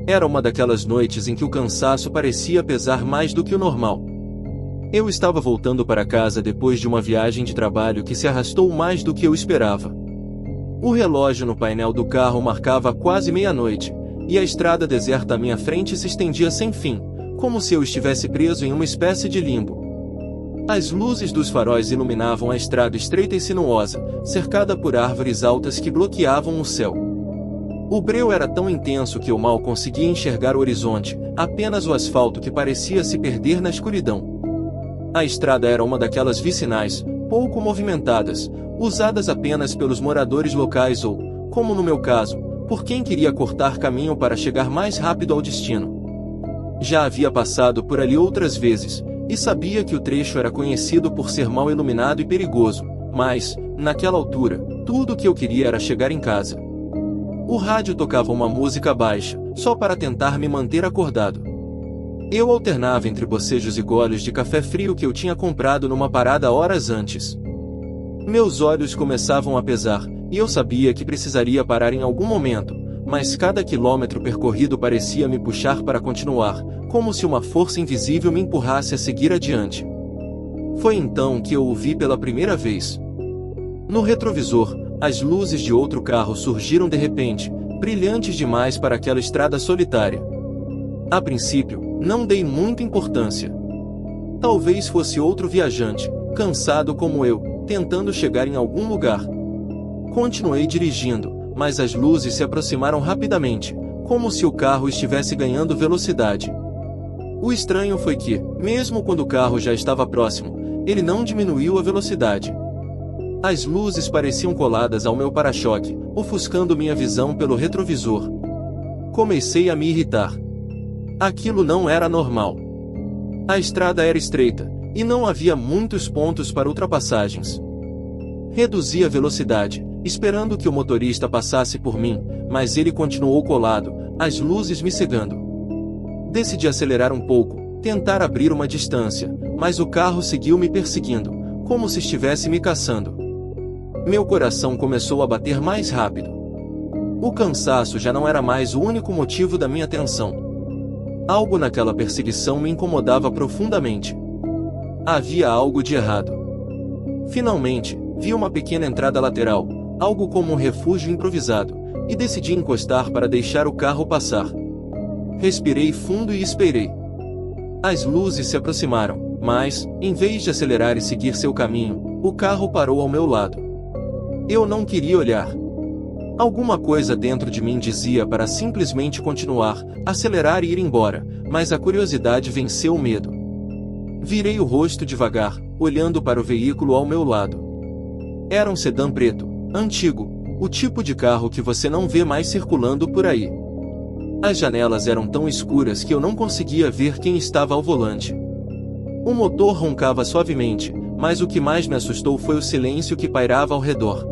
Era uma daquelas noites em que o cansaço parecia pesar mais do que o normal. Eu estava voltando para casa depois de uma viagem de trabalho que se arrastou mais do que eu esperava. O relógio no painel do carro marcava quase meia-noite, e a estrada deserta à minha frente se estendia sem fim, como se eu estivesse preso em uma espécie de limbo. As luzes dos faróis iluminavam a estrada estreita e sinuosa, cercada por árvores altas que bloqueavam o céu. O breu era tão intenso que eu mal conseguia enxergar o horizonte, apenas o asfalto que parecia se perder na escuridão. A estrada era uma daquelas vicinais, pouco movimentadas, usadas apenas pelos moradores locais ou, como no meu caso, por quem queria cortar caminho para chegar mais rápido ao destino. Já havia passado por ali outras vezes, e sabia que o trecho era conhecido por ser mal iluminado e perigoso, mas, naquela altura, tudo o que eu queria era chegar em casa. O rádio tocava uma música baixa, só para tentar me manter acordado. Eu alternava entre bocejos e goles de café frio que eu tinha comprado numa parada horas antes. Meus olhos começavam a pesar, e eu sabia que precisaria parar em algum momento, mas cada quilômetro percorrido parecia me puxar para continuar, como se uma força invisível me empurrasse a seguir adiante. Foi então que eu o vi pela primeira vez. No retrovisor, as luzes de outro carro surgiram de repente, brilhantes demais para aquela estrada solitária. A princípio, não dei muita importância. Talvez fosse outro viajante, cansado como eu, tentando chegar em algum lugar. Continuei dirigindo, mas as luzes se aproximaram rapidamente, como se o carro estivesse ganhando velocidade. O estranho foi que, mesmo quando o carro já estava próximo, ele não diminuiu a velocidade. As luzes pareciam coladas ao meu para-choque, ofuscando minha visão pelo retrovisor. Comecei a me irritar. Aquilo não era normal. A estrada era estreita, e não havia muitos pontos para ultrapassagens. Reduzi a velocidade, esperando que o motorista passasse por mim, mas ele continuou colado, as luzes me cegando. Decidi acelerar um pouco, tentar abrir uma distância, mas o carro seguiu me perseguindo, como se estivesse me caçando. Meu coração começou a bater mais rápido. O cansaço já não era mais o único motivo da minha tensão. Algo naquela perseguição me incomodava profundamente. Havia algo de errado. Finalmente, vi uma pequena entrada lateral, algo como um refúgio improvisado, e decidi encostar para deixar o carro passar. Respirei fundo e esperei. As luzes se aproximaram, mas, em vez de acelerar e seguir seu caminho, o carro parou ao meu lado. Eu não queria olhar. Alguma coisa dentro de mim dizia para simplesmente continuar, acelerar e ir embora, mas a curiosidade venceu o medo. Virei o rosto devagar, olhando para o veículo ao meu lado. Era um sedã preto, antigo, o tipo de carro que você não vê mais circulando por aí. As janelas eram tão escuras que eu não conseguia ver quem estava ao volante. O motor roncava suavemente, mas o que mais me assustou foi o silêncio que pairava ao redor.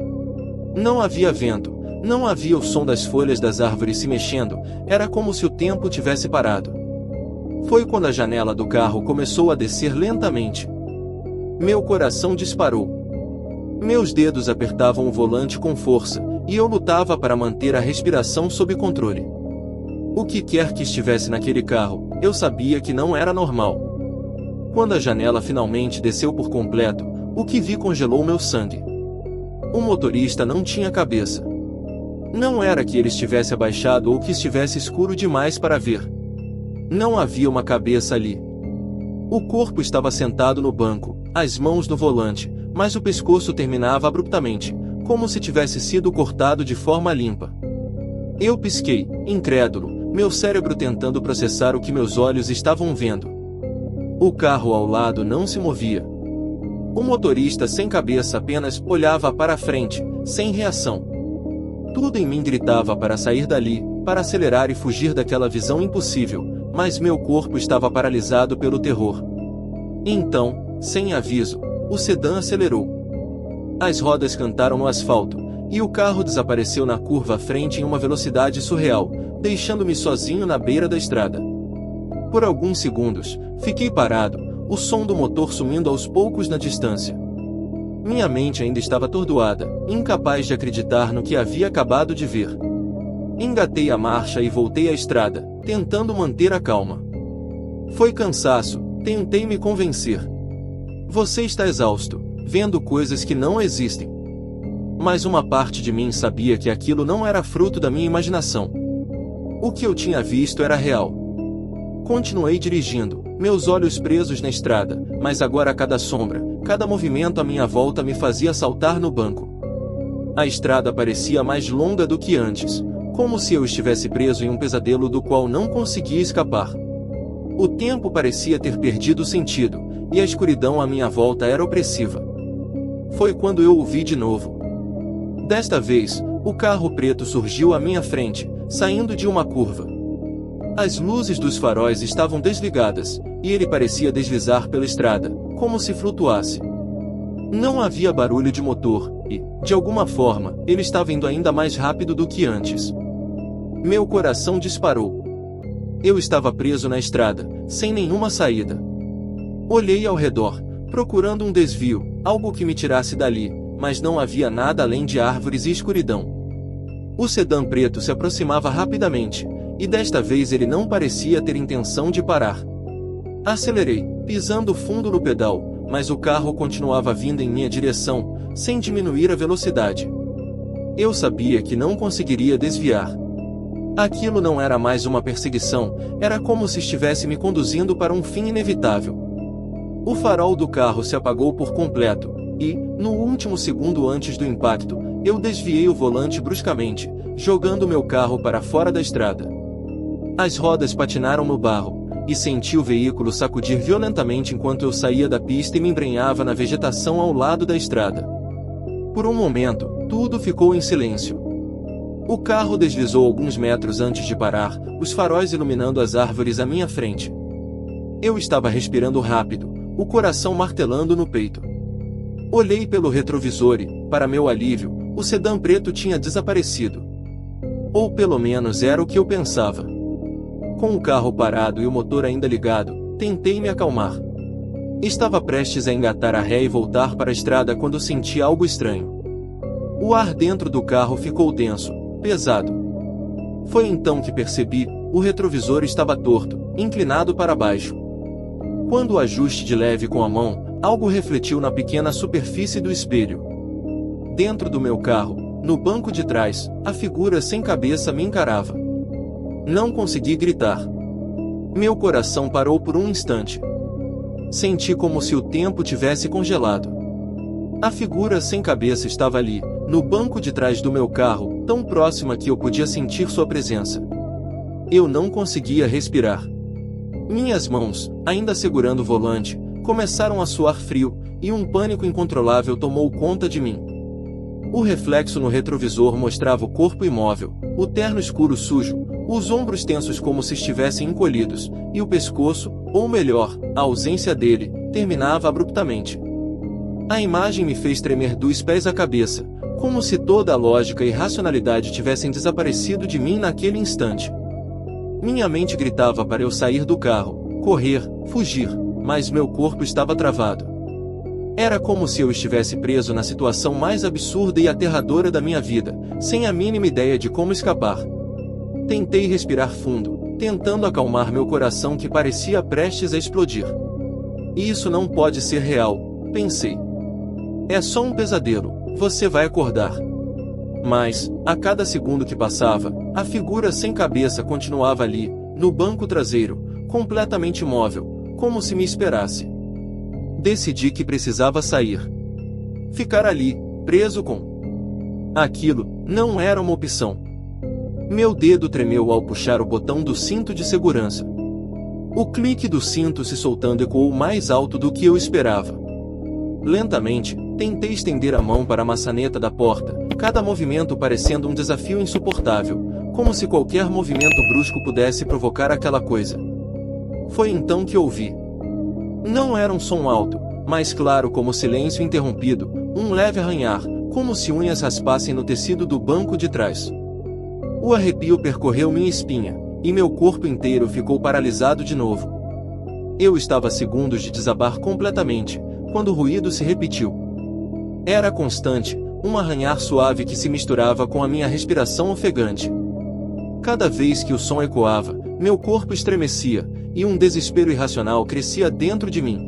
Não havia vento, não havia o som das folhas das árvores se mexendo, era como se o tempo tivesse parado. Foi quando a janela do carro começou a descer lentamente. Meu coração disparou. Meus dedos apertavam o volante com força, e eu lutava para manter a respiração sob controle. O que quer que estivesse naquele carro, eu sabia que não era normal. Quando a janela finalmente desceu por completo, o que vi congelou meu sangue. O motorista não tinha cabeça. Não era que ele estivesse abaixado ou que estivesse escuro demais para ver. Não havia uma cabeça ali. O corpo estava sentado no banco, as mãos no volante, mas o pescoço terminava abruptamente, como se tivesse sido cortado de forma limpa. Eu pisquei, incrédulo, meu cérebro tentando processar o que meus olhos estavam vendo. O carro ao lado não se movia. O motorista sem cabeça apenas olhava para a frente, sem reação. Tudo em mim gritava para sair dali, para acelerar e fugir daquela visão impossível, mas meu corpo estava paralisado pelo terror. Então, sem aviso, o sedã acelerou. As rodas cantaram no asfalto, e o carro desapareceu na curva à frente em uma velocidade surreal, deixando-me sozinho na beira da estrada. Por alguns segundos, fiquei parado, o som do motor sumindo aos poucos na distância. Minha mente ainda estava atordoada, incapaz de acreditar no que havia acabado de ver. Engatei a marcha e voltei à estrada, tentando manter a calma. Foi cansaço, tentei me convencer. Você está exausto, vendo coisas que não existem. Mas uma parte de mim sabia que aquilo não era fruto da minha imaginação. O que eu tinha visto era real. Continuei dirigindo, meus olhos presos na estrada, mas agora cada sombra, cada movimento à minha volta me fazia saltar no banco. A estrada parecia mais longa do que antes, como se eu estivesse preso em um pesadelo do qual não conseguia escapar. O tempo parecia ter perdido sentido, e a escuridão à minha volta era opressiva. Foi quando eu o vi de novo. Desta vez, o carro preto surgiu à minha frente, saindo de uma curva. As luzes dos faróis estavam desligadas, e ele parecia deslizar pela estrada, como se flutuasse. Não havia barulho de motor, e, de alguma forma, ele estava indo ainda mais rápido do que antes. Meu coração disparou. Eu estava preso na estrada, sem nenhuma saída. Olhei ao redor, procurando um desvio, algo que me tirasse dali, mas não havia nada além de árvores e escuridão. O sedã preto se aproximava rapidamente, e desta vez ele não parecia ter intenção de parar. Acelerei, pisando fundo no pedal, mas o carro continuava vindo em minha direção, sem diminuir a velocidade. Eu sabia que não conseguiria desviar. Aquilo não era mais uma perseguição, era como se estivesse me conduzindo para um fim inevitável. O farol do carro se apagou por completo, e, no último segundo antes do impacto, eu desviei o volante bruscamente, jogando meu carro para fora da estrada. As rodas patinaram no barro, e senti o veículo sacudir violentamente enquanto eu saía da pista e me embrenhava na vegetação ao lado da estrada. Por um momento, tudo ficou em silêncio. O carro deslizou alguns metros antes de parar, os faróis iluminando as árvores à minha frente. Eu estava respirando rápido, o coração martelando no peito. Olhei pelo retrovisor e, para meu alívio, o sedã preto tinha desaparecido. Ou pelo menos era o que eu pensava. Com o carro parado e o motor ainda ligado, tentei me acalmar. Estava prestes a engatar a ré e voltar para a estrada quando senti algo estranho. O ar dentro do carro ficou denso, pesado. Foi então que percebi, o retrovisor estava torto, inclinado para baixo. Quando o ajuste de leve com a mão, algo refletiu na pequena superfície do espelho. Dentro do meu carro, no banco de trás, a figura sem cabeça me encarava. Não consegui gritar. Meu coração parou por um instante. Senti como se o tempo tivesse congelado. A figura sem cabeça estava ali, no banco de trás do meu carro, tão próxima que eu podia sentir sua presença. Eu não conseguia respirar. Minhas mãos, ainda segurando o volante, começaram a suar frio, e um pânico incontrolável tomou conta de mim. O reflexo no retrovisor mostrava o corpo imóvel, o terno escuro sujo, os ombros tensos como se estivessem encolhidos, e o pescoço, ou melhor, a ausência dele, terminava abruptamente. A imagem me fez tremer dos pés à cabeça, como se toda a lógica e racionalidade tivessem desaparecido de mim naquele instante. Minha mente gritava para eu sair do carro, correr, fugir, mas meu corpo estava travado. Era como se eu estivesse preso na situação mais absurda e aterradora da minha vida, sem a mínima ideia de como escapar. Tentei respirar fundo, tentando acalmar meu coração que parecia prestes a explodir. Isso não pode ser real, pensei. É só um pesadelo, você vai acordar. Mas, a cada segundo que passava, a figura sem cabeça continuava ali, no banco traseiro, completamente imóvel, como se me esperasse. Decidi que precisava sair. Ficar ali, preso com... Aquilo não era uma opção. Meu dedo tremeu ao puxar o botão do cinto de segurança. O clique do cinto se soltando ecoou mais alto do que eu esperava. Lentamente, tentei estender a mão para a maçaneta da porta, cada movimento parecendo um desafio insuportável, como se qualquer movimento brusco pudesse provocar aquela coisa. Foi então que ouvi. Não era um som alto, mas claro como silêncio interrompido, um leve arranhar, como se unhas raspassem no tecido do banco de trás. O arrepio percorreu minha espinha, e meu corpo inteiro ficou paralisado de novo. Eu estava a segundos de desabar completamente, quando o ruído se repetiu. Era constante, um arranhar suave que se misturava com a minha respiração ofegante. Cada vez que o som ecoava, Meu corpo estremecia, e um desespero irracional crescia dentro de mim.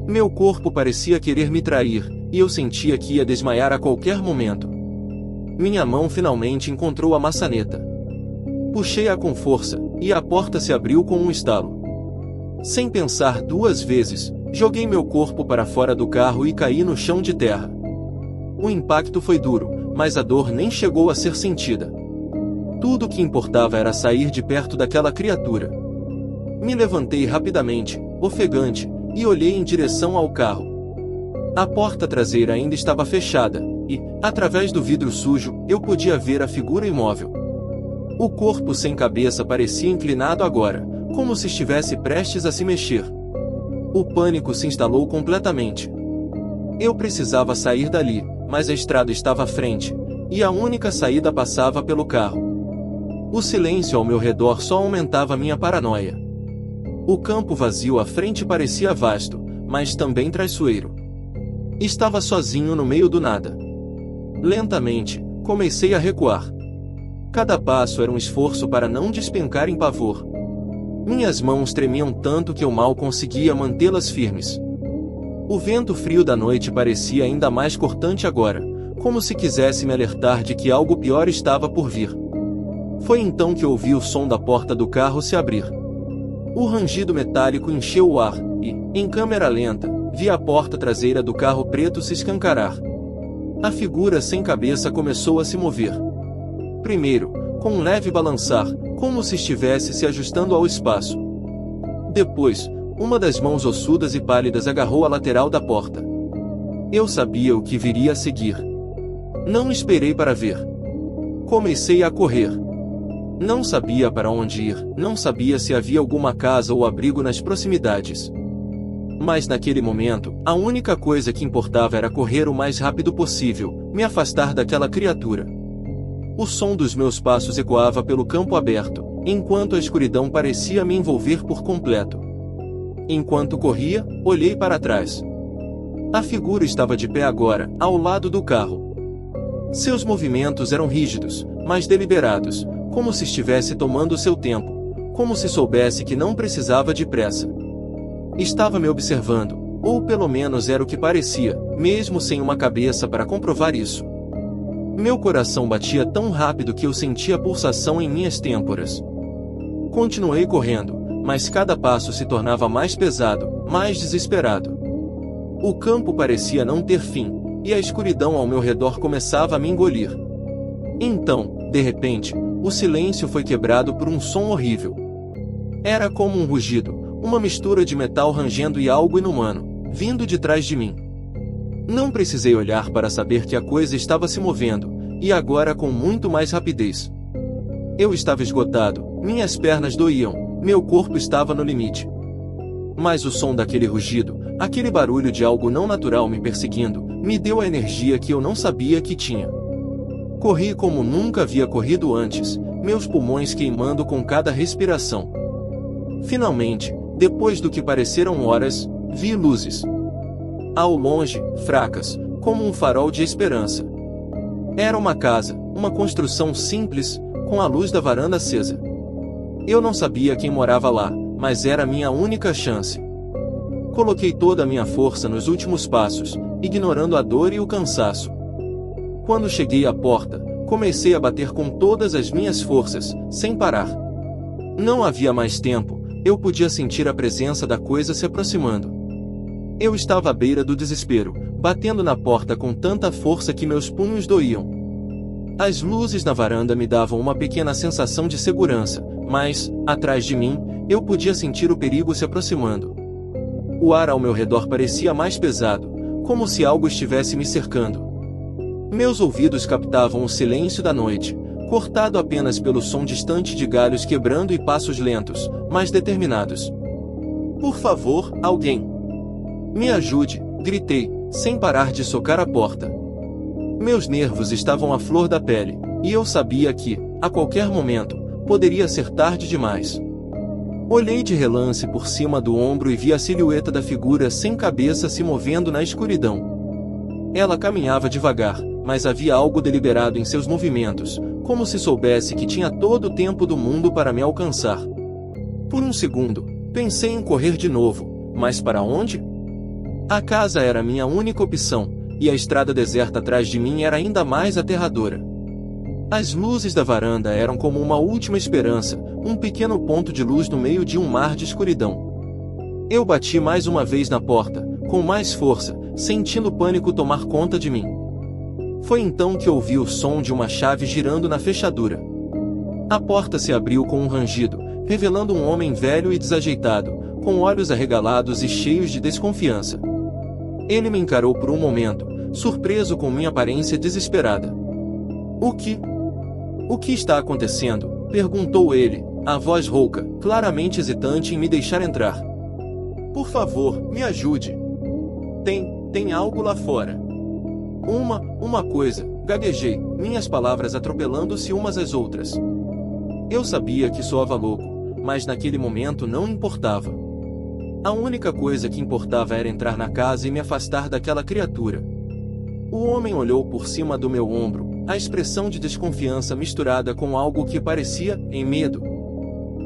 Meu corpo parecia querer me trair, e eu sentia que ia desmaiar a qualquer momento. Minha mão finalmente encontrou a maçaneta. Puxei-a com força, e a porta se abriu com um estalo. Sem pensar duas vezes, joguei meu corpo para fora do carro e caí no chão de terra. O impacto foi duro, mas a dor nem chegou a ser sentida. Tudo o que importava era sair de perto daquela criatura. Me levantei rapidamente, ofegante, e olhei em direção ao carro. A porta traseira ainda estava fechada, e, através do vidro sujo, eu podia ver a figura imóvel. O corpo sem cabeça parecia inclinado agora, como se estivesse prestes a se mexer. O pânico se instalou completamente. Eu precisava sair dali, mas a estrada estava à frente, e a única saída passava pelo carro. O silêncio ao meu redor só aumentava minha paranoia. O campo vazio à frente parecia vasto, mas também traiçoeiro. Estava sozinho no meio do nada. Lentamente, comecei a recuar. Cada passo era um esforço para não despencar em pavor. Minhas mãos tremiam tanto que eu mal conseguia mantê-las firmes. O vento frio da noite parecia ainda mais cortante agora, como se quisesse me alertar de que algo pior estava por vir. Foi então que ouvi o som da porta do carro se abrir. O rangido metálico encheu o ar, e, em câmera lenta, vi a porta traseira do carro preto se escancarar. A figura sem cabeça começou a se mover. Primeiro, com um leve balançar, como se estivesse se ajustando ao espaço. Depois, uma das mãos ossudas e pálidas agarrou a lateral da porta. Eu sabia o que viria a seguir. Não esperei para ver. Comecei a correr. Não sabia para onde ir, não sabia se havia alguma casa ou abrigo nas proximidades. Mas naquele momento, a única coisa que importava era correr o mais rápido possível, me afastar daquela criatura. O som dos meus passos ecoava pelo campo aberto, enquanto a escuridão parecia me envolver por completo. Enquanto corria, olhei para trás. A figura estava de pé agora, ao lado do carro. Seus movimentos eram rígidos, mas deliberados, como se estivesse tomando seu tempo, como se soubesse que não precisava de pressa. Estava me observando, ou pelo menos era o que parecia, mesmo sem uma cabeça para comprovar isso. Meu coração batia tão rápido que eu sentia pulsação em minhas têmporas. Continuei correndo, mas cada passo se tornava mais pesado, mais desesperado. O campo parecia não ter fim, e a escuridão ao meu redor começava a me engolir. Então, de repente, o silêncio foi quebrado por um som horrível. Era como um rugido, uma mistura de metal rangendo e algo inumano, vindo de trás de mim. Não precisei olhar para saber que a coisa estava se movendo, e agora com muito mais rapidez. Eu estava esgotado, minhas pernas doíam, meu corpo estava no limite. Mas o som daquele rugido, aquele barulho de algo não natural me perseguindo, me deu a energia que eu não sabia que tinha. Corri como nunca havia corrido antes, meus pulmões queimando com cada respiração. Finalmente, depois do que pareceram horas, vi luzes. Ao longe, fracas, como um farol de esperança. Era uma casa, uma construção simples, com a luz da varanda acesa. Eu não sabia quem morava lá, mas era minha única chance. Coloquei toda a minha força nos últimos passos, ignorando a dor e o cansaço. Quando cheguei à porta, comecei a bater com todas as minhas forças, sem parar. Não havia mais tempo, eu podia sentir a presença da coisa se aproximando. Eu estava à beira do desespero, batendo na porta com tanta força que meus punhos doíam. As luzes na varanda me davam uma pequena sensação de segurança, mas, atrás de mim, eu podia sentir o perigo se aproximando. O ar ao meu redor parecia mais pesado, como se algo estivesse me cercando. Meus ouvidos captavam o silêncio da noite, cortado apenas pelo som distante de galhos quebrando e passos lentos, mas determinados. Por favor, alguém! Me ajude, gritei, sem parar de socar a porta. Meus nervos estavam à flor da pele, e eu sabia que, a qualquer momento, poderia ser tarde demais. Olhei de relance por cima do ombro e vi a silhueta da figura sem cabeça se movendo na escuridão. Ela caminhava devagar, mas havia algo deliberado em seus movimentos, como se soubesse que tinha todo o tempo do mundo para me alcançar. Por um segundo, pensei em correr de novo, mas para onde? A casa era minha única opção, e a estrada deserta atrás de mim era ainda mais aterradora. As luzes da varanda eram como uma última esperança, um pequeno ponto de luz no meio de um mar de escuridão. Eu bati mais uma vez na porta, com mais força, sentindo o pânico tomar conta de mim. Foi então que ouvi o som de uma chave girando na fechadura. A porta se abriu com um rangido, revelando um homem velho e desajeitado, com olhos arregalados e cheios de desconfiança. Ele me encarou por um momento, surpreso com minha aparência desesperada. O que está acontecendo? Perguntou ele, a voz rouca, claramente hesitante em me deixar entrar. Por favor, me ajude. Tem algo lá fora. Uma coisa, gaguejei, minhas palavras atropelando-se umas às outras. Eu sabia que soava louco, mas naquele momento não importava. A única coisa que importava era entrar na casa e me afastar daquela criatura. O homem olhou por cima do meu ombro, a expressão de desconfiança misturada com algo que parecia, em medo.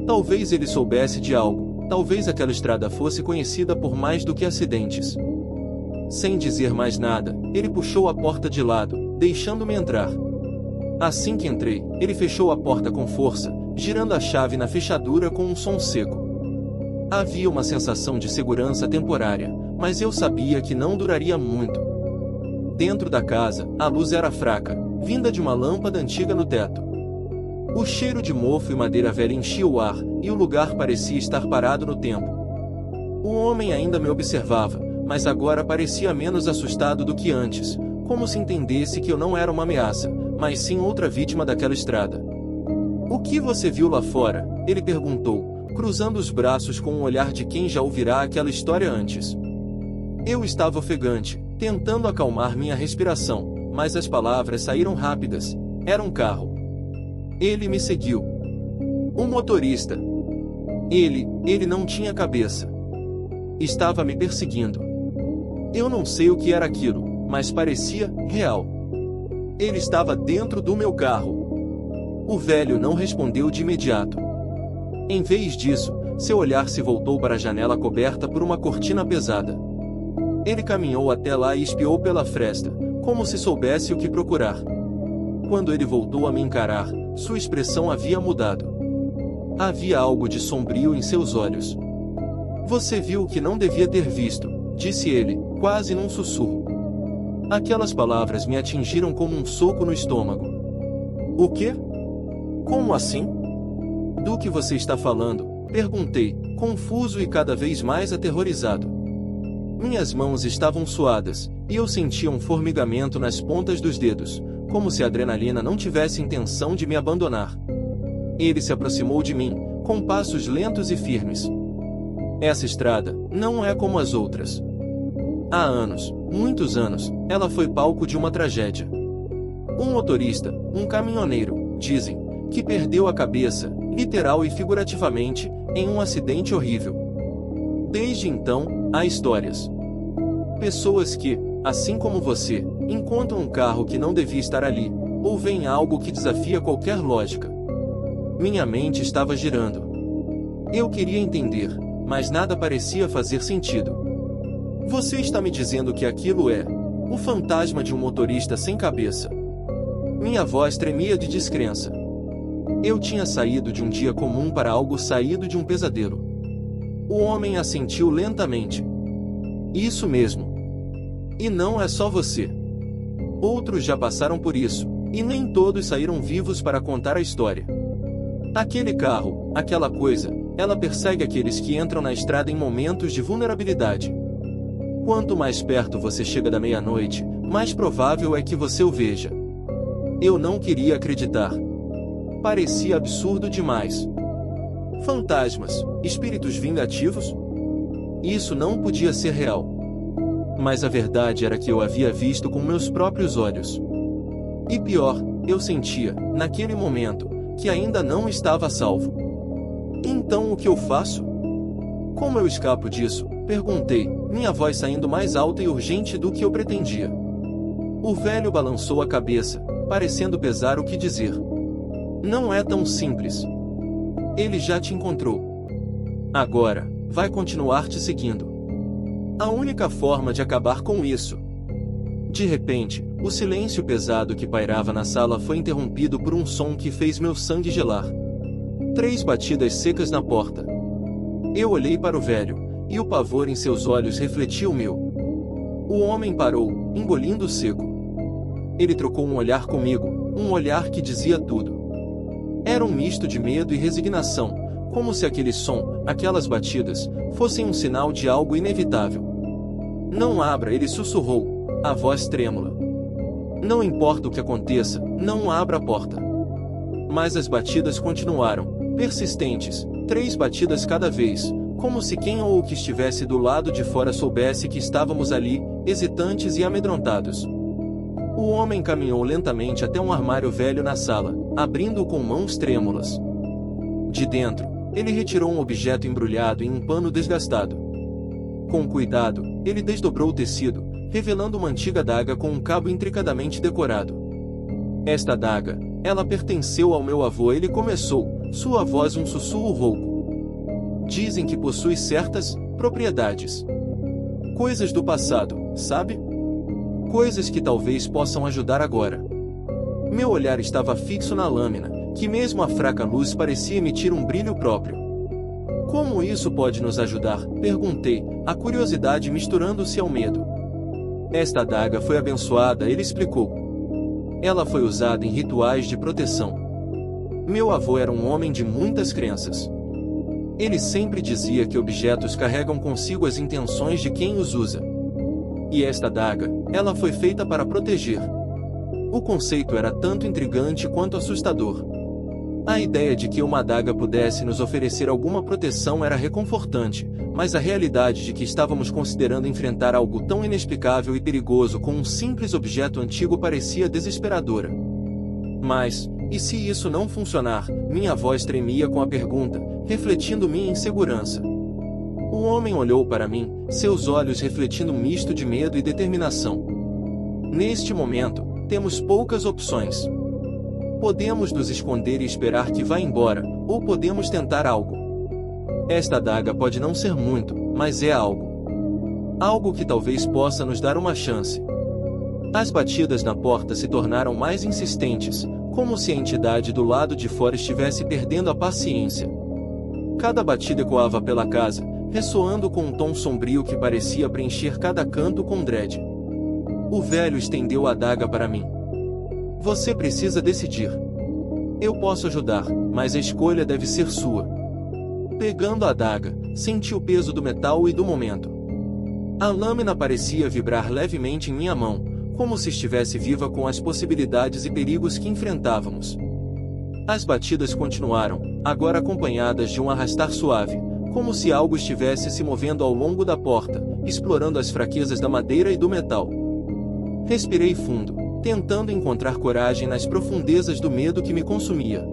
Talvez ele soubesse de algo, talvez aquela estrada fosse conhecida por mais do que acidentes. Sem dizer mais nada, ele puxou a porta de lado, deixando-me entrar. Assim que entrei, ele fechou a porta com força, girando a chave na fechadura com um som seco. Havia uma sensação de segurança temporária, mas eu sabia que não duraria muito. Dentro da casa, a luz era fraca, vinda de uma lâmpada antiga no teto. O cheiro de mofo e madeira velha enchia o ar, e o lugar parecia estar parado no tempo. O homem ainda me observava, mas agora parecia menos assustado do que antes, como se entendesse que eu não era uma ameaça, mas sim outra vítima daquela estrada. O que você viu lá fora? Ele perguntou, cruzando os braços com um olhar de quem já ouvirá aquela história antes. Eu estava ofegante, tentando acalmar minha respiração, mas as palavras saíram rápidas. Era um carro. Ele me seguiu. Um motorista. Ele não tinha cabeça. Estava me perseguindo. Eu não sei o que era aquilo, mas parecia real. Ele estava dentro do meu carro. O velho não respondeu de imediato. Em vez disso, seu olhar se voltou para a janela coberta por uma cortina pesada. Ele caminhou até lá e espiou pela fresta, como se soubesse o que procurar. Quando ele voltou a me encarar, sua expressão havia mudado. Havia algo de sombrio em seus olhos. Você viu o que não devia ter visto, disse ele, quase num sussurro. Aquelas palavras me atingiram como um soco no estômago. O quê? Como assim? Do que você está falando? Perguntei, confuso e cada vez mais aterrorizado. Minhas mãos estavam suadas, e eu sentia um formigamento nas pontas dos dedos, como se a adrenalina não tivesse intenção de me abandonar. Ele se aproximou de mim, com passos lentos e firmes. Essa estrada não é como as outras. Há anos, muitos anos, ela foi palco de uma tragédia. Um motorista, um caminhoneiro, dizem, que perdeu a cabeça, literal e figurativamente, em um acidente horrível. Desde então, há histórias. Pessoas que, assim como você, encontram um carro que não devia estar ali, ou veem algo que desafia qualquer lógica. Minha mente estava girando. Eu queria entender, mas nada parecia fazer sentido. Você está me dizendo que aquilo é o fantasma de um motorista sem cabeça? Minha voz tremia de descrença. Eu tinha saído de um dia comum para algo saído de um pesadelo. O homem assentiu lentamente. Isso mesmo. E não é só você. Outros já passaram por isso, e nem todos saíram vivos para contar a história. Aquele carro, aquela coisa, ela persegue aqueles que entram na estrada em momentos de vulnerabilidade. Quanto mais perto você chega da meia-noite, mais provável é que você o veja. Eu não queria acreditar. Parecia absurdo demais. Fantasmas, espíritos vingativos? Isso não podia ser real. Mas a verdade era que eu havia visto com meus próprios olhos. E pior, eu sentia, naquele momento, que ainda não estava a salvo. Então o que eu faço? Como eu escapo disso? Perguntei, minha voz saindo mais alta e urgente do que eu pretendia. O velho balançou a cabeça, parecendo pesar o que dizer. Não é tão simples. Ele já te encontrou. Agora, vai continuar te seguindo. A única forma de acabar com isso. De repente, o silêncio pesado que pairava na sala foi interrompido por um som que fez meu sangue gelar. 3 batidas secas na porta. Eu olhei para o velho, e o pavor em seus olhos refletia o meu. O homem parou, engolindo seco. Ele trocou um olhar comigo, um olhar que dizia tudo. Era um misto de medo e resignação, como se aquele som, aquelas batidas, fossem um sinal de algo inevitável. Não abra, ele sussurrou, a voz trêmula. Não importa o que aconteça, não abra a porta. Mas as batidas continuaram, persistentes, 3 batidas cada vez, como se quem ou o que estivesse do lado de fora soubesse que estávamos ali, hesitantes e amedrontados. O homem caminhou lentamente até um armário velho na sala, abrindo-o com mãos trêmulas. De dentro, ele retirou um objeto embrulhado em um pano desgastado. Com cuidado, ele desdobrou o tecido, revelando uma antiga adaga com um cabo intricadamente decorado. Esta adaga, ela pertenceu ao meu avô, ele começou, sua voz um sussurro rouco. Dizem que possui certas propriedades. Coisas do passado, sabe? Coisas que talvez possam ajudar agora. Meu olhar estava fixo na lâmina, que mesmo a fraca luz parecia emitir um brilho próprio. Como isso pode nos ajudar? Perguntei, a curiosidade misturando-se ao medo. Esta adaga foi abençoada, ele explicou. Ela foi usada em rituais de proteção. Meu avô era um homem de muitas crenças. Ele sempre dizia que objetos carregam consigo as intenções de quem os usa. E esta adaga, ela foi feita para proteger. O conceito era tanto intrigante quanto assustador. A ideia de que uma adaga pudesse nos oferecer alguma proteção era reconfortante, mas a realidade de que estávamos considerando enfrentar algo tão inexplicável e perigoso com um simples objeto antigo parecia desesperadora. Mas, e se isso não funcionar? Minha voz tremia com a pergunta, refletindo minha insegurança. O homem olhou para mim, seus olhos refletindo um misto de medo e determinação. Neste momento, temos poucas opções. Podemos nos esconder e esperar que vá embora, ou podemos tentar algo. Esta adaga pode não ser muito, mas é algo. Algo que talvez possa nos dar uma chance. As batidas na porta se tornaram mais insistentes, como se a entidade do lado de fora estivesse perdendo a paciência. Cada batida ecoava pela casa, ressoando com um tom sombrio que parecia preencher cada canto com dread. O velho estendeu a adaga para mim. Você precisa decidir. Eu posso ajudar, mas a escolha deve ser sua. Pegando a adaga, senti o peso do metal e do momento. A lâmina parecia vibrar levemente em minha mão, como se estivesse viva com as possibilidades e perigos que enfrentávamos. As batidas continuaram, agora acompanhadas de um arrastar suave, como se algo estivesse se movendo ao longo da porta, explorando as fraquezas da madeira e do metal. Respirei fundo, tentando encontrar coragem nas profundezas do medo que me consumia.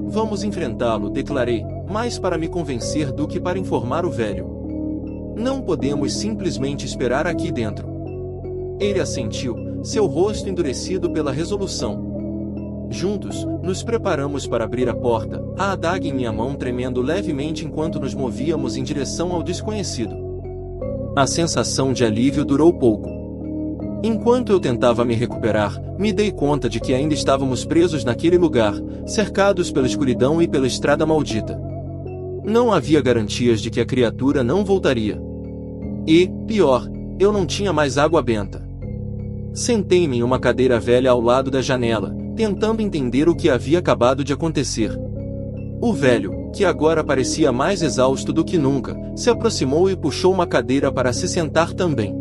Vamos enfrentá-lo, declarei, mais para me convencer do que para informar o velho. Não podemos simplesmente esperar aqui dentro. Ele assentiu, seu rosto endurecido pela resolução. Juntos, nos preparamos para abrir a porta, a adaga em minha mão tremendo levemente enquanto nos movíamos em direção ao desconhecido. A sensação de alívio durou pouco. Enquanto eu tentava me recuperar, me dei conta de que ainda estávamos presos naquele lugar, cercados pela escuridão e pela estrada maldita. Não havia garantias de que a criatura não voltaria. E, pior, eu não tinha mais água benta. Sentei-me em uma cadeira velha ao lado da janela, tentando entender o que havia acabado de acontecer. O velho, que agora parecia mais exausto do que nunca, se aproximou e puxou uma cadeira para se sentar também.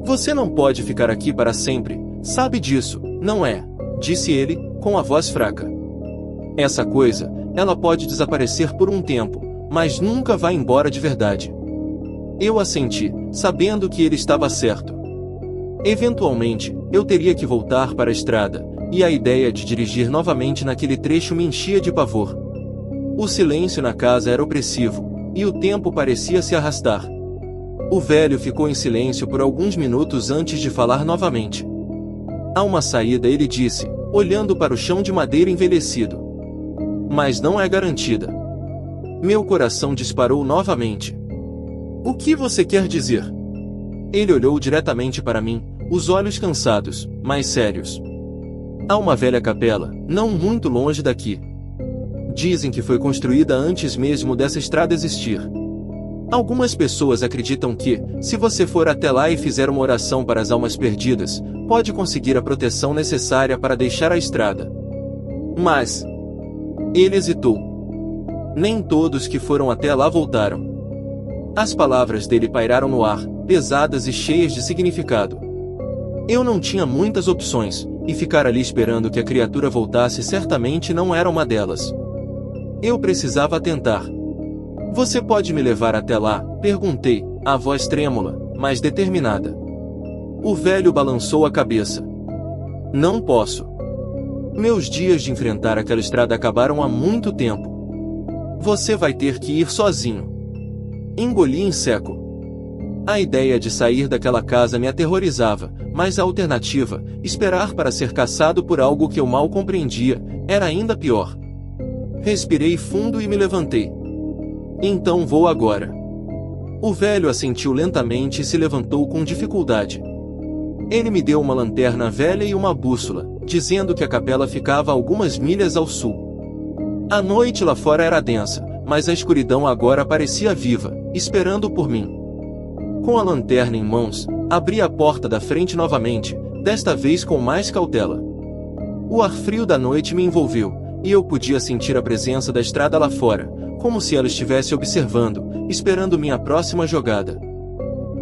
Você não pode ficar aqui para sempre, sabe disso, não é? Disse ele, com a voz fraca. Essa coisa, ela pode desaparecer por um tempo, mas nunca vai embora de verdade. Eu assenti, sabendo que ele estava certo. Eventualmente, eu teria que voltar para a estrada, e a ideia de dirigir novamente naquele trecho me enchia de pavor. O silêncio na casa era opressivo, e o tempo parecia se arrastar. O velho ficou em silêncio por alguns minutos antes de falar novamente. Há uma saída, ele disse, olhando para o chão de madeira envelhecido. Mas não é garantida. Meu coração disparou novamente. O que você quer dizer? Ele olhou diretamente para mim, os olhos cansados, mas sérios. Há uma velha capela, não muito longe daqui. Dizem que foi construída antes mesmo dessa estrada existir. Algumas pessoas acreditam que, se você for até lá e fizer uma oração para as almas perdidas, pode conseguir a proteção necessária para deixar a estrada. Mas... Ele hesitou. Nem todos que foram até lá voltaram. As palavras dele pairaram no ar, pesadas e cheias de significado. Eu não tinha muitas opções, e ficar ali esperando que a criatura voltasse certamente não era uma delas. Eu precisava tentar. Você pode me levar até lá? Perguntei, a voz trêmula, mas determinada. O velho balançou a cabeça. Não posso. Meus dias de enfrentar aquela estrada acabaram há muito tempo. Você vai ter que ir sozinho. Engoli em seco. A ideia de sair daquela casa me aterrorizava, mas a alternativa, esperar para ser caçado por algo que eu mal compreendia, era ainda pior. Respirei fundo e me levantei. Então vou agora. O velho assentiu lentamente e se levantou com dificuldade. Ele me deu uma lanterna velha e uma bússola, dizendo que a capela ficava a algumas milhas ao sul. A noite lá fora era densa, mas a escuridão agora parecia viva, esperando por mim. Com a lanterna em mãos, abri a porta da frente novamente, desta vez com mais cautela. O ar frio da noite me envolveu, e eu podia sentir a presença da estrada lá fora, como se ela estivesse observando, esperando minha próxima jogada.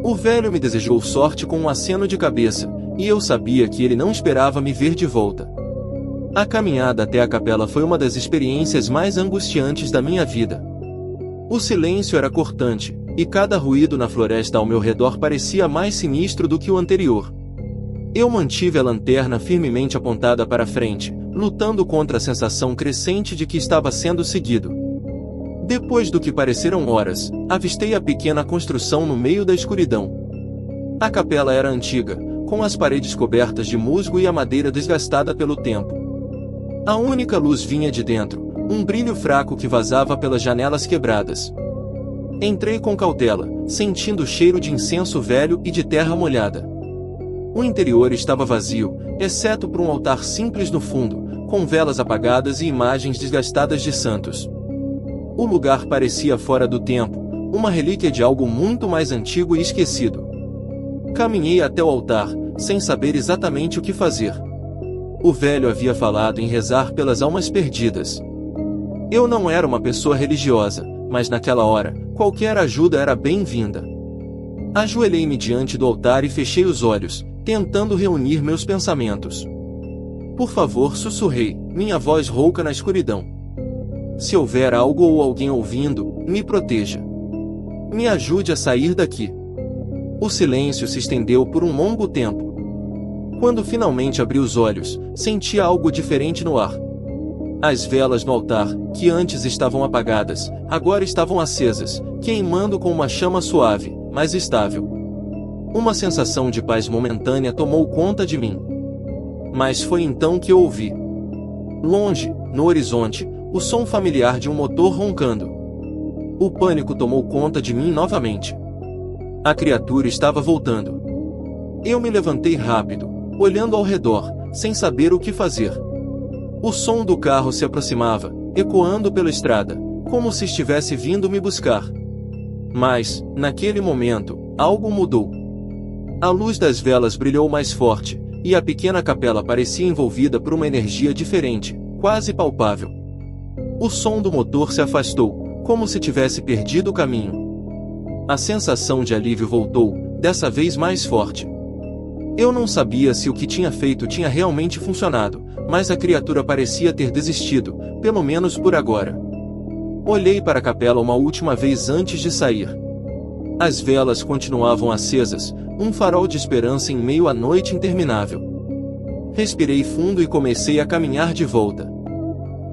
O velho me desejou sorte com um aceno de cabeça, e eu sabia que ele não esperava me ver de volta. A caminhada até a capela foi uma das experiências mais angustiantes da minha vida. O silêncio era cortante, e cada ruído na floresta ao meu redor parecia mais sinistro do que o anterior. Eu mantive a lanterna firmemente apontada para frente, lutando contra a sensação crescente de que estava sendo seguido. Depois do que pareceram horas, avistei a pequena construção no meio da escuridão. A capela era antiga, com as paredes cobertas de musgo e a madeira desgastada pelo tempo. A única luz vinha de dentro, um brilho fraco que vazava pelas janelas quebradas. Entrei com cautela, sentindo o cheiro de incenso velho e de terra molhada. O interior estava vazio, exceto por um altar simples no fundo, com velas apagadas e imagens desgastadas de santos. O lugar parecia fora do tempo, uma relíquia de algo muito mais antigo e esquecido. Caminhei até o altar, sem saber exatamente o que fazer. O velho havia falado em rezar pelas almas perdidas. Eu não era uma pessoa religiosa, mas naquela hora, qualquer ajuda era bem-vinda. Ajoelhei-me diante do altar e fechei os olhos, tentando reunir meus pensamentos. Por favor, sussurrei, minha voz rouca na escuridão. Se houver algo ou alguém ouvindo, me proteja. Me ajude a sair daqui. O silêncio se estendeu por um longo tempo. Quando finalmente abri os olhos, senti algo diferente no ar. As velas no altar, que antes estavam apagadas, agora estavam acesas, queimando com uma chama suave, mas estável. Uma sensação de paz momentânea tomou conta de mim. Mas foi então que eu ouvi. Longe, no horizonte, o som familiar de um motor roncando. O pânico tomou conta de mim novamente. A criatura estava voltando. Eu me levantei rápido, olhando ao redor, sem saber o que fazer. O som do carro se aproximava, ecoando pela estrada, como se estivesse vindo me buscar. Mas, naquele momento, algo mudou. A luz das velas brilhou mais forte, e a pequena capela parecia envolvida por uma energia diferente, quase palpável. O som do motor se afastou, como se tivesse perdido o caminho. A sensação de alívio voltou, dessa vez mais forte. Eu não sabia se o que tinha feito tinha realmente funcionado, mas a criatura parecia ter desistido, pelo menos por agora. Olhei para a capela uma última vez antes de sair. As velas continuavam acesas, um farol de esperança em meio à noite interminável. Respirei fundo e comecei a caminhar de volta.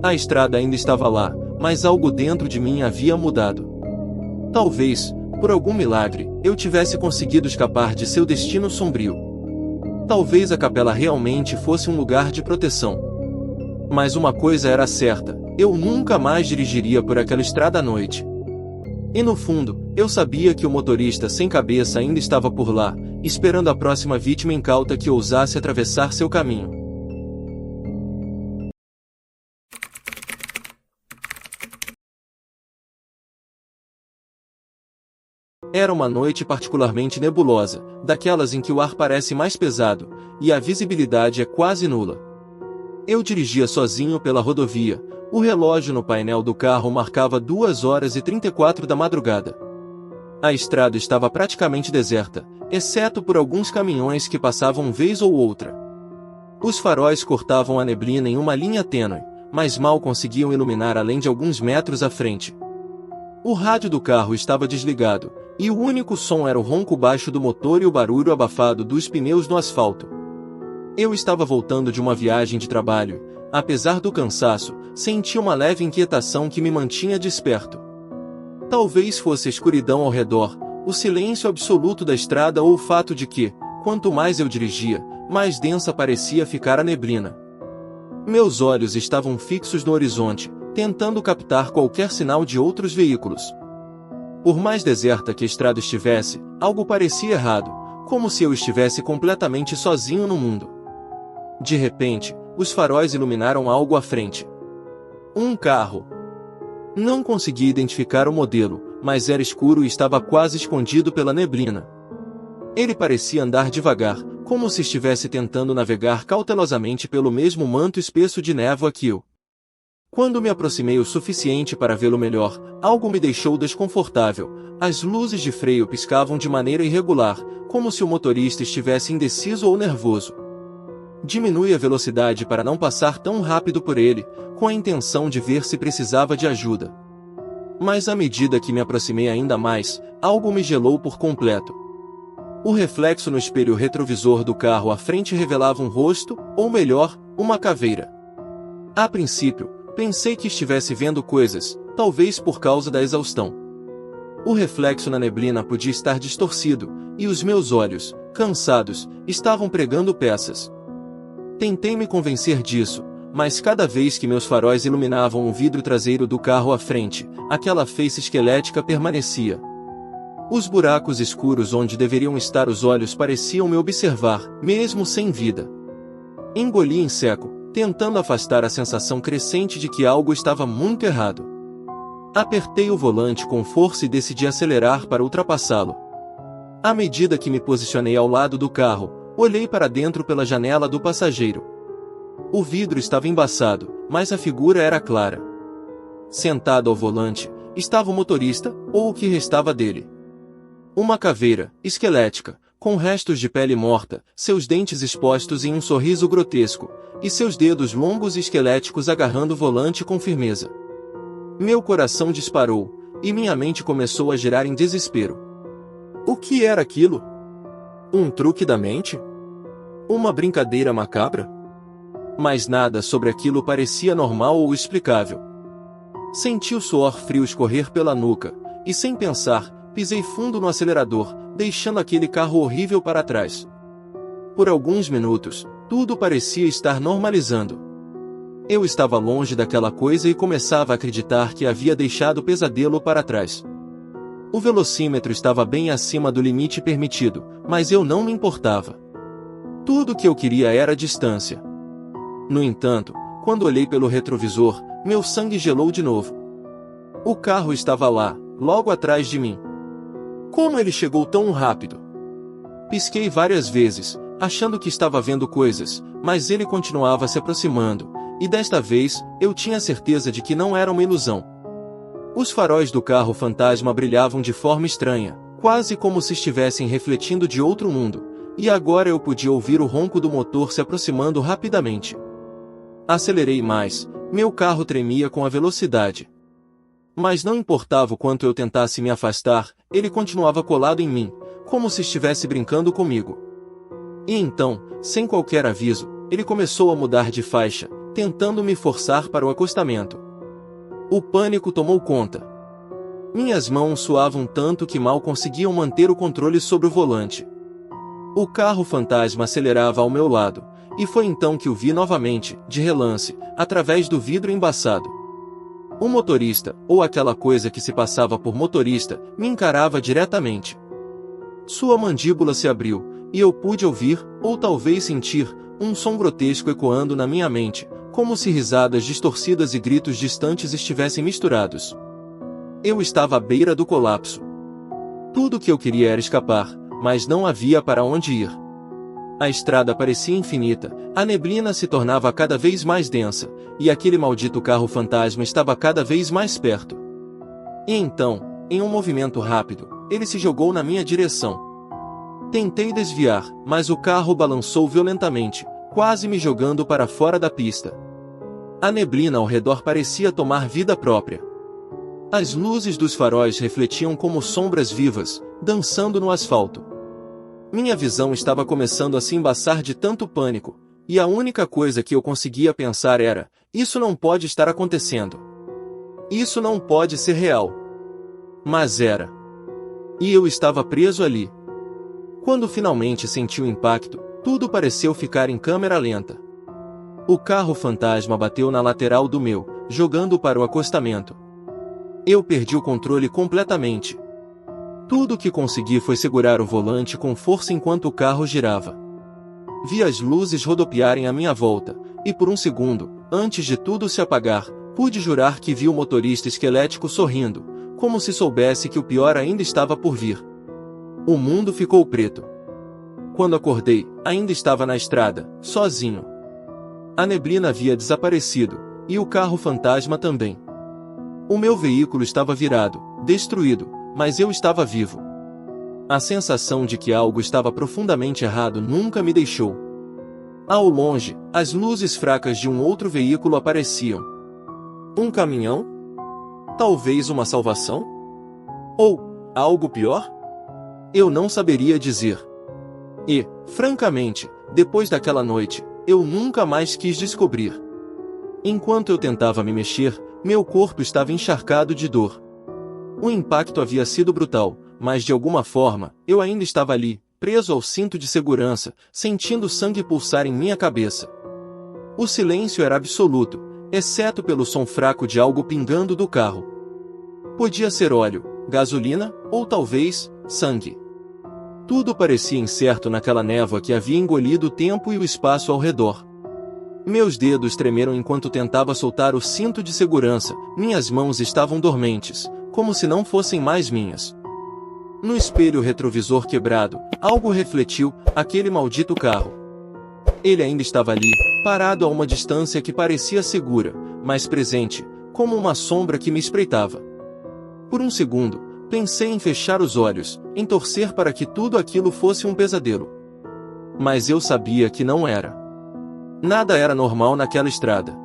A estrada ainda estava lá, mas algo dentro de mim havia mudado. Talvez, por algum milagre, eu tivesse conseguido escapar de seu destino sombrio. Talvez a capela realmente fosse um lugar de proteção. Mas uma coisa era certa, eu nunca mais dirigiria por aquela estrada à noite. E no fundo, eu sabia que o motorista sem cabeça ainda estava por lá, esperando a próxima vítima incauta que ousasse atravessar seu caminho. Era uma noite particularmente nebulosa, daquelas em que o ar parece mais pesado, e a visibilidade é quase nula. Eu dirigia sozinho pela rodovia, o relógio no painel do carro marcava 2h34 da madrugada. A estrada estava praticamente deserta, exceto por alguns caminhões que passavam vez ou outra. Os faróis cortavam a neblina em uma linha tênue, mas mal conseguiam iluminar além de alguns metros à frente. O rádio do carro estava desligado, e o único som era o ronco baixo do motor e o barulho abafado dos pneus no asfalto. Eu estava voltando de uma viagem de trabalho. Apesar do cansaço, senti uma leve inquietação que me mantinha desperto. Talvez fosse a escuridão ao redor, o silêncio absoluto da estrada ou o fato de que, quanto mais eu dirigia, mais densa parecia ficar a neblina. Meus olhos estavam fixos no horizonte, tentando captar qualquer sinal de outros veículos. Por mais deserta que a estrada estivesse, algo parecia errado, como se eu estivesse completamente sozinho no mundo. De repente, os faróis iluminaram algo à frente. Um carro. Não consegui identificar o modelo, mas era escuro e estava quase escondido pela neblina. Ele parecia andar devagar, como se estivesse tentando navegar cautelosamente pelo mesmo manto espesso de névoa que eu. Quando me aproximei o suficiente para vê-lo melhor, algo me deixou desconfortável. As luzes de freio piscavam de maneira irregular, como se o motorista estivesse indeciso ou nervoso. Diminui a velocidade para não passar tão rápido por ele, com a intenção de ver se precisava de ajuda. Mas à medida que me aproximei ainda mais, algo me gelou por completo. O reflexo no espelho retrovisor do carro à frente revelava um rosto, ou melhor, uma caveira. A princípio, pensei que estivesse vendo coisas, talvez por causa da exaustão. O reflexo na neblina podia estar distorcido, e os meus olhos, cansados, estavam pregando peças. Tentei me convencer disso, mas cada vez que meus faróis iluminavam o vidro traseiro do carro à frente, aquela face esquelética permanecia. Os buracos escuros onde deveriam estar os olhos pareciam me observar, mesmo sem vida. Engoli em seco, tentando afastar a sensação crescente de que algo estava muito errado. Apertei o volante com força e decidi acelerar para ultrapassá-lo. À medida que me posicionei ao lado do carro, olhei para dentro pela janela do passageiro. O vidro estava embaçado, mas a figura era clara. Sentado ao volante, estava o motorista, ou o que restava dele. Uma caveira, esquelética, com restos de pele morta, seus dentes expostos em um sorriso grotesco, e seus dedos longos e esqueléticos agarrando o volante com firmeza. Meu coração disparou, e minha mente começou a girar em desespero. O que era aquilo? Um truque da mente? Uma brincadeira macabra? Mas nada sobre aquilo parecia normal ou explicável. Senti o suor frio escorrer pela nuca, e sem pensar, pisei fundo no acelerador, deixando aquele carro horrível para trás. Por alguns minutos, tudo parecia estar normalizando. Eu estava longe daquela coisa e começava a acreditar que havia deixado o pesadelo para trás. O velocímetro estava bem acima do limite permitido, mas eu não me importava. Tudo o que eu queria era distância. No entanto, quando olhei pelo retrovisor, meu sangue gelou de novo. O carro estava lá, logo atrás de mim. Como ele chegou tão rápido? Pisquei várias vezes, achando que estava vendo coisas, mas ele continuava se aproximando, e desta vez, eu tinha certeza de que não era uma ilusão. Os faróis do carro fantasma brilhavam de forma estranha, quase como se estivessem refletindo de outro mundo, e agora eu podia ouvir o ronco do motor se aproximando rapidamente. Acelerei mais, meu carro tremia com a velocidade. Mas não importava o quanto eu tentasse me afastar, ele continuava colado em mim, como se estivesse brincando comigo. E então, sem qualquer aviso, ele começou a mudar de faixa, tentando me forçar para o acostamento. O pânico tomou conta. Minhas mãos suavam tanto que mal conseguiam manter o controle sobre o volante. O carro fantasma acelerava ao meu lado, e foi então que o vi novamente, de relance, através do vidro embaçado. O motorista, ou aquela coisa que se passava por motorista, me encarava diretamente. Sua mandíbula se abriu, e eu pude ouvir, ou talvez sentir, um som grotesco ecoando na minha mente, como se risadas distorcidas e gritos distantes estivessem misturados. Eu estava à beira do colapso. Tudo o que eu queria era escapar, mas não havia para onde ir. A estrada parecia infinita, a neblina se tornava cada vez mais densa, e aquele maldito carro fantasma estava cada vez mais perto. E então, em um movimento rápido, ele se jogou na minha direção. Tentei desviar, mas o carro balançou violentamente, quase me jogando para fora da pista. A neblina ao redor parecia tomar vida própria. As luzes dos faróis refletiam como sombras vivas, dançando no asfalto. Minha visão estava começando a se embaçar de tanto pânico, e a única coisa que eu conseguia pensar era: isso não pode estar acontecendo. Isso não pode ser real. Mas era. E eu estava preso ali. Quando finalmente senti o impacto, tudo pareceu ficar em câmera lenta. O carro fantasma bateu na lateral do meu, jogando para o acostamento. Eu perdi o controle completamente. Tudo o que consegui foi segurar o volante com força enquanto o carro girava. Vi as luzes rodopiarem à minha volta, e por um segundo, antes de tudo se apagar, pude jurar que vi o motorista esquelético sorrindo, como se soubesse que o pior ainda estava por vir. O mundo ficou preto. Quando acordei, ainda estava na estrada, sozinho. A neblina havia desaparecido, e o carro fantasma também. O meu veículo estava virado, destruído, mas eu estava vivo. A sensação de que algo estava profundamente errado nunca me deixou. Ao longe, as luzes fracas de um outro veículo apareciam. Um caminhão? Talvez uma salvação? Ou algo pior? Eu não saberia dizer. E, francamente, depois daquela noite, eu nunca mais quis descobrir. Enquanto eu tentava me mexer, meu corpo estava encharcado de dor. O impacto havia sido brutal, mas de alguma forma, eu ainda estava ali, preso ao cinto de segurança, sentindo sangue pulsar em minha cabeça. O silêncio era absoluto, exceto pelo som fraco de algo pingando do carro. Podia ser óleo, gasolina, ou talvez, sangue. Tudo parecia incerto naquela névoa que havia engolido o tempo e o espaço ao redor. Meus dedos tremeram enquanto tentava soltar o cinto de segurança, minhas mãos estavam dormentes, como se não fossem mais minhas. No espelho retrovisor quebrado, algo refletiu, aquele maldito carro. Ele ainda estava ali, parado a uma distância que parecia segura, mas presente, como uma sombra que me espreitava. Por um segundo, pensei em fechar os olhos, em torcer para que tudo aquilo fosse um pesadelo. Mas eu sabia que não era. Nada era normal naquela estrada.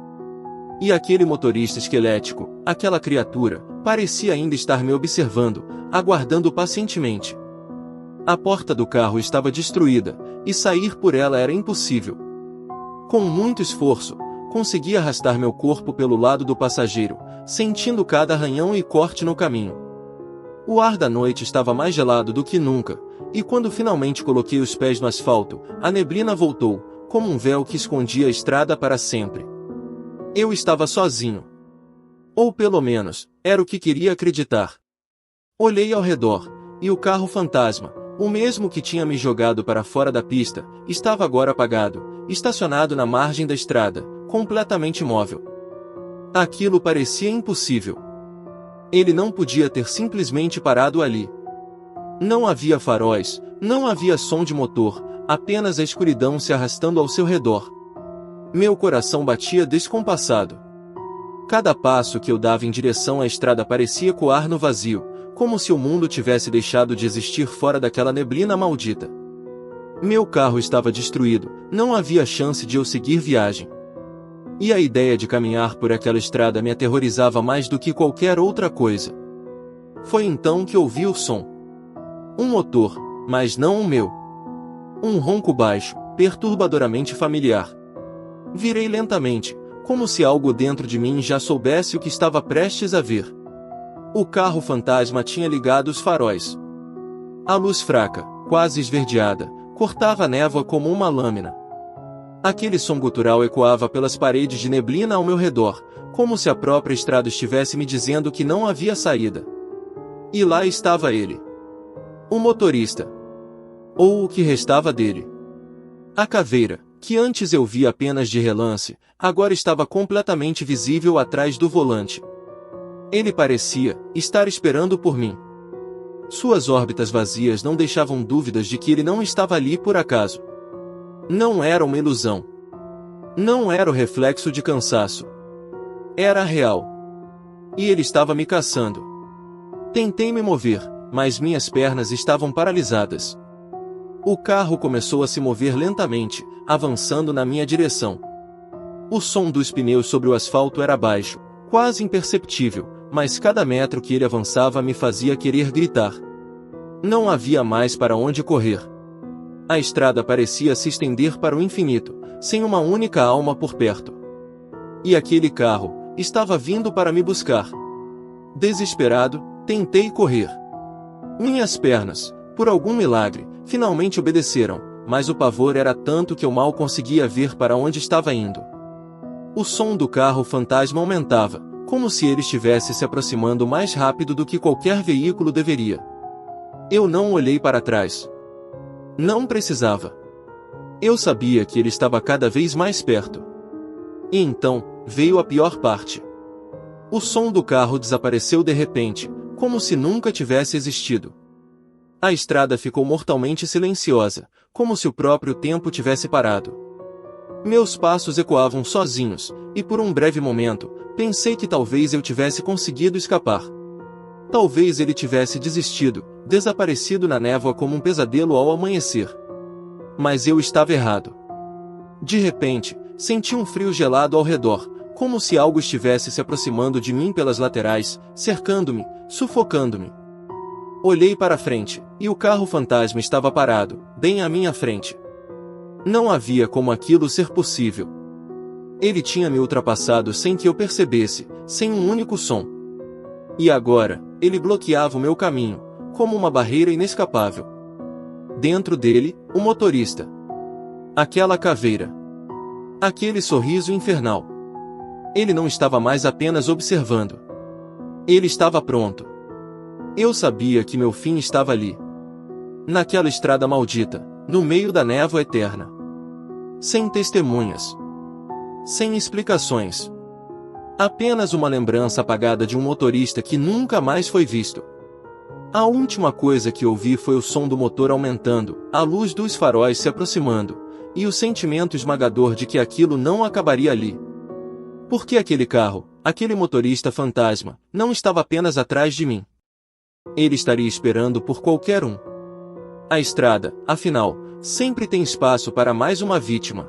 E aquele motorista esquelético, aquela criatura, parecia ainda estar me observando, aguardando pacientemente. A porta do carro estava destruída, e sair por ela era impossível. Com muito esforço, consegui arrastar meu corpo pelo lado do passageiro, sentindo cada arranhão e corte no caminho. O ar da noite estava mais gelado do que nunca, e quando finalmente coloquei os pés no asfalto, a neblina voltou, como um véu que escondia a estrada para sempre. Eu estava sozinho. Ou pelo menos, era o que queria acreditar. Olhei ao redor, e o carro fantasma, o mesmo que tinha me jogado para fora da pista, estava agora apagado, estacionado na margem da estrada, completamente imóvel. Aquilo parecia impossível. Ele não podia ter simplesmente parado ali. Não havia faróis, não havia som de motor, apenas a escuridão se arrastando ao seu redor. Meu coração batia descompassado. Cada passo que eu dava em direção à estrada parecia ecoar no vazio, como se o mundo tivesse deixado de existir fora daquela neblina maldita. Meu carro estava destruído, não havia chance de eu seguir viagem. E a ideia de caminhar por aquela estrada me aterrorizava mais do que qualquer outra coisa. Foi então que ouvi o som. Um motor, mas não o meu. Um ronco baixo, perturbadoramente familiar. Virei lentamente, como se algo dentro de mim já soubesse o que estava prestes a ver. O carro fantasma tinha ligado os faróis. A luz fraca, quase esverdeada, cortava a névoa como uma lâmina. Aquele som gutural ecoava pelas paredes de neblina ao meu redor, como se a própria estrada estivesse me dizendo que não havia saída. E lá estava ele. O motorista. Ou o que restava dele. A caveira, que antes eu via apenas de relance, agora estava completamente visível atrás do volante. Ele parecia estar esperando por mim. Suas órbitas vazias não deixavam dúvidas de que ele não estava ali por acaso. Não era uma ilusão. Não era o reflexo de cansaço. Era real. E ele estava me caçando. Tentei me mover, mas minhas pernas estavam paralisadas. O carro começou a se mover lentamente, avançando na minha direção. O som dos pneus sobre o asfalto era baixo, quase imperceptível, mas cada metro que ele avançava me fazia querer gritar. Não havia mais para onde correr. A estrada parecia se estender para o infinito, sem uma única alma por perto. E aquele carro estava vindo para me buscar. Desesperado, tentei correr. Minhas pernas, por algum milagre, finalmente obedeceram, mas o pavor era tanto que eu mal conseguia ver para onde estava indo. O som do carro fantasma aumentava, como se ele estivesse se aproximando mais rápido do que qualquer veículo deveria. Eu não olhei para trás. Não precisava. Eu sabia que ele estava cada vez mais perto. E então, veio a pior parte. O som do carro desapareceu de repente, como se nunca tivesse existido. A estrada ficou mortalmente silenciosa, como se o próprio tempo tivesse parado. Meus passos ecoavam sozinhos, e por um breve momento, pensei que talvez eu tivesse conseguido escapar. Talvez ele tivesse desistido, desaparecido na névoa como um pesadelo ao amanhecer. Mas eu estava errado. De repente, senti um frio gelado ao redor, como se algo estivesse se aproximando de mim pelas laterais, cercando-me, sufocando-me. Olhei para frente, e o carro fantasma estava parado, bem à minha frente. Não havia como aquilo ser possível. Ele tinha me ultrapassado sem que eu percebesse, sem um único som. E agora, ele bloqueava o meu caminho, como uma barreira inescapável. Dentro dele, o motorista. Aquela caveira. Aquele sorriso infernal. Ele não estava mais apenas observando. Ele estava pronto. Eu sabia que meu fim estava ali. Naquela estrada maldita, no meio da névoa eterna. Sem testemunhas. Sem explicações. Apenas uma lembrança apagada de um motorista que nunca mais foi visto. A última coisa que ouvi foi o som do motor aumentando, a luz dos faróis se aproximando, e o sentimento esmagador de que aquilo não acabaria ali. Porque aquele carro, aquele motorista fantasma, não estava apenas atrás de mim. Ele estaria esperando por qualquer um. A estrada, afinal, sempre tem espaço para mais uma vítima.